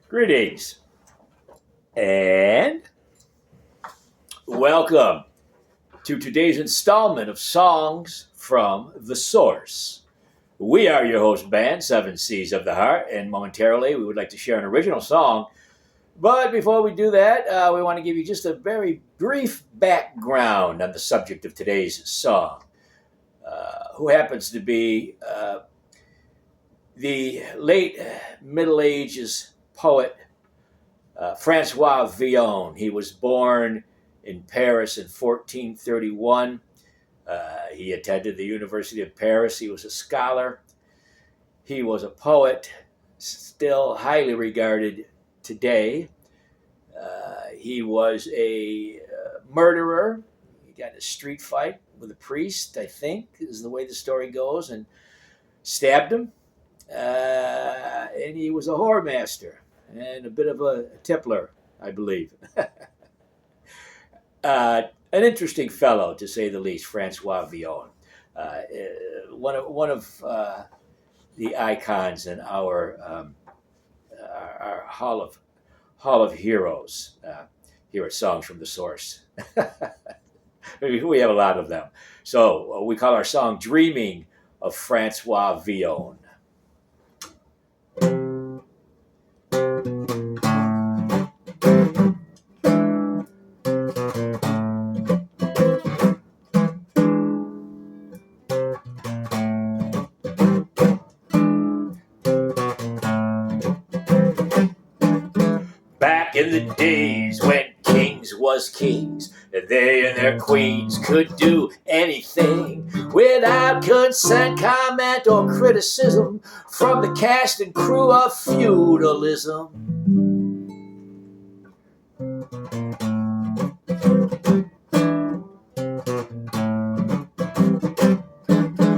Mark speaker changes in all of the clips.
Speaker 1: Greetings and welcome to today's installment of Songs from the Source. We are your host band, Seven Seas of the Heart, and momentarily we would like to share an original song. But before we do that, we want to give you just a very brief background on the subject of today's song, who happens to be the late Middle Ages poet Francois Villon. He was born in Paris in 1431. He attended the University of Paris. He was a scholar. He was a poet, still highly regarded today. He was a murderer. He got in a street fight with a priest, I think, is the way the story goes, and stabbed him. And he was a whoremaster and a bit of a tippler, I believe. An interesting fellow, to say the least, Francois Villon. One of the icons in our Hall of Heroes. Here are songs from the source. We have a lot of them. So we call our song "Dreaming of Francois Villon." Back in the days when kings was kings, and they and their queens could do anything without consent, comment, or criticism from the cast and crew of feudalism.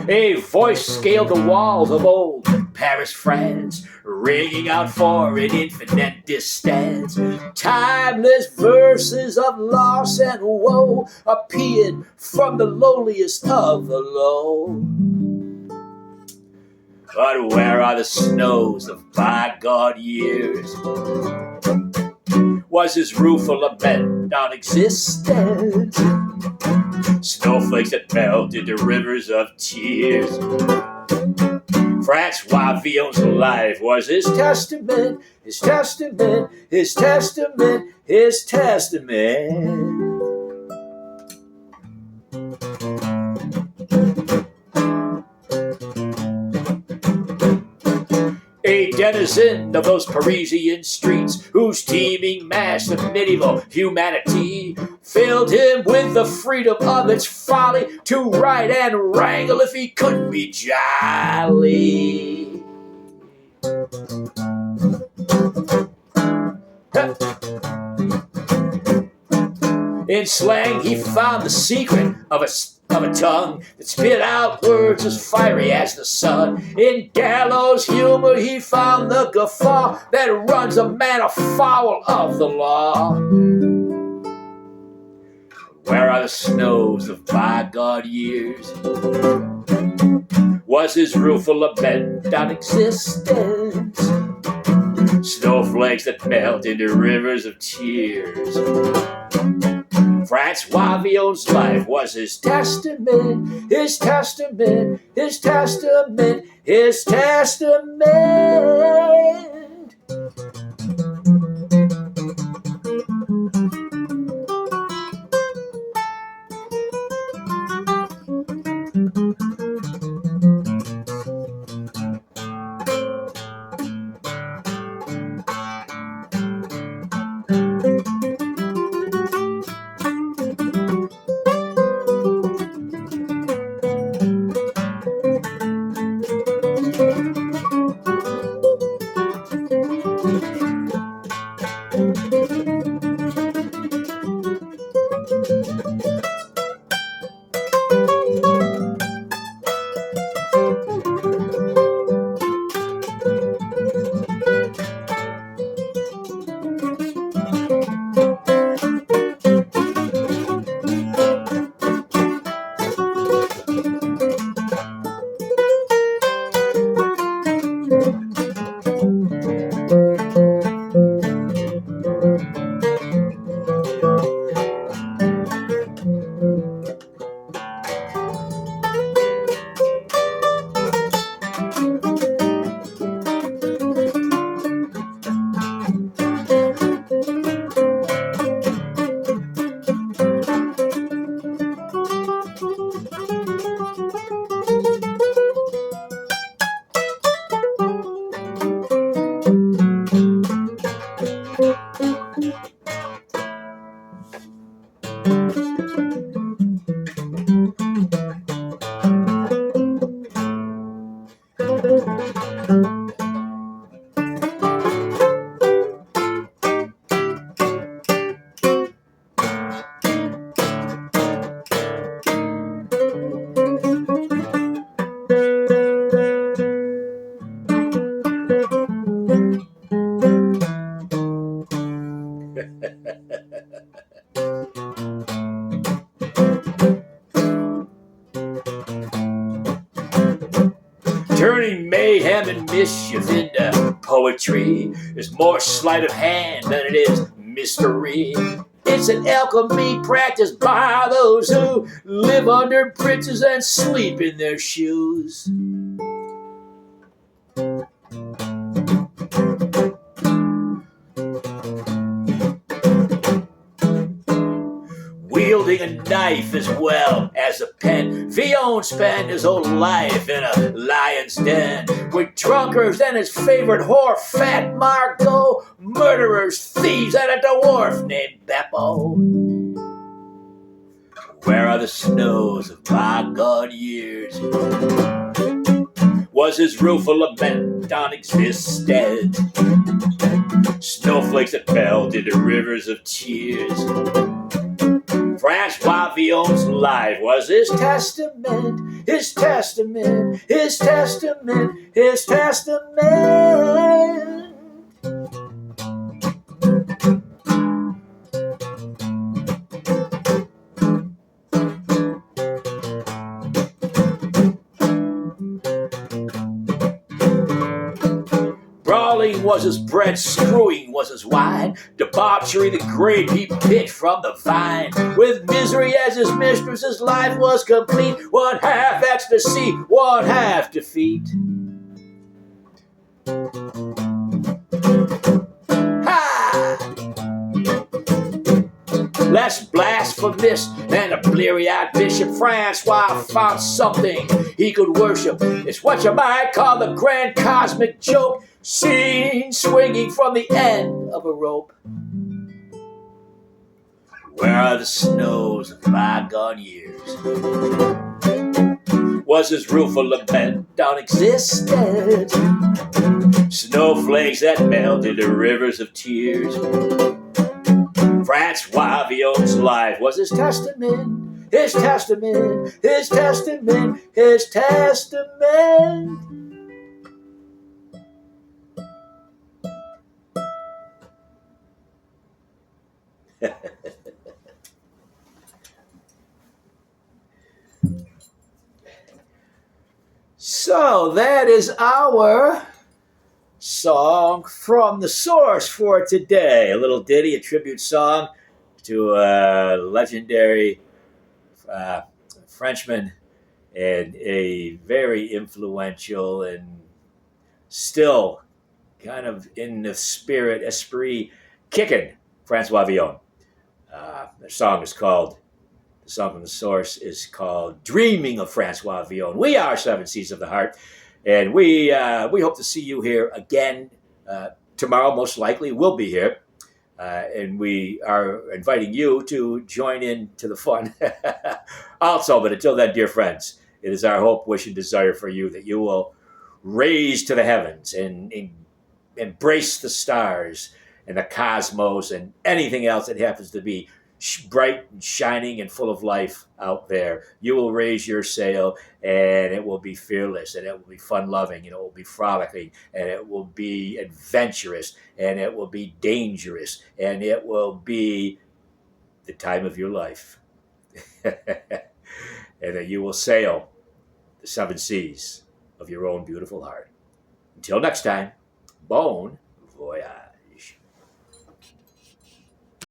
Speaker 1: A voice scaled the walls of old Paris, France, ringing out for an infinite distance. Timeless verses of loss and woe appeared from the lowliest of the low. But where are the snows of bygone years? Was his roof a lament on existence? Snowflakes that melt into rivers of tears. Francois Villon's life was his testament, his testament, his testament, his testament. A denizen of those Parisian streets, whose teeming mass of medieval humanity filled him with the freedom of its folly to write and wrangle if he could be jolly. In slang, he found the secret of a tongue that spit out words as fiery as the sun. In gallows humor, he found the guffaw that runs a man afoul of the law. Where are the snows of bygone years? Was his roof a lament on existence? Snowflakes that melt into rivers of tears. Francois Villon's life was his testament, his testament, his testament, his testament. mayhem and mischief into poetry. There's more sleight of hand than it is mystery. It's an alchemy practiced by those who live under bridges and sleep in their shoes. Wielding a knife as well as a pen, Villon spent his whole life in a lion's den with drunkards and his favorite whore, Fat Margot, murderers, thieves, and a dwarf named Beppo. Where are the snows of bygone years? Was his rueful lament non-existent? Snowflakes that fell into rivers of tears. Francois Villon's life was his testament, his testament, his testament, his testament. Brawling was his bread, screwing was his wine, debauchery the grape he picked from the vine. With misery as his mistress, his life was complete. One half ecstasy, one half defeat. Ha! Less blasphemous than a bleary-eyed bishop, Francois found something he could worship. It's what you might call the grand cosmic joke, seen swinging from the end of a rope. Where are the snows of bygone years? Was his rueful lament non-existent? Snowflakes that melt into rivers of tears. Francois Villon's life was his testament, his testament, his testament, his testament. So that is our song from the source for today. A little ditty, a tribute song to a legendary Frenchman and a very influential and still kind of in the esprit kicking Francois Villon. The song from the source is called Dreaming of Francois Villon. We are Seven Seas of the Heart, and we hope to see you here again tomorrow. Most likely we'll be here, and we are inviting you to join in to the fun also. But until then, dear friends, it is our hope, wish, and desire for you that you will raise to the heavens and embrace the stars and the cosmos and anything else that happens to be bright and shining and full of life out there. You will raise your sail, and it will be fearless, and it will be fun-loving, and it will be frolicking, and it will be adventurous, and it will be dangerous, and it will be the time of your life. And that you will sail the seven seas of your own beautiful heart. Until next time, Bone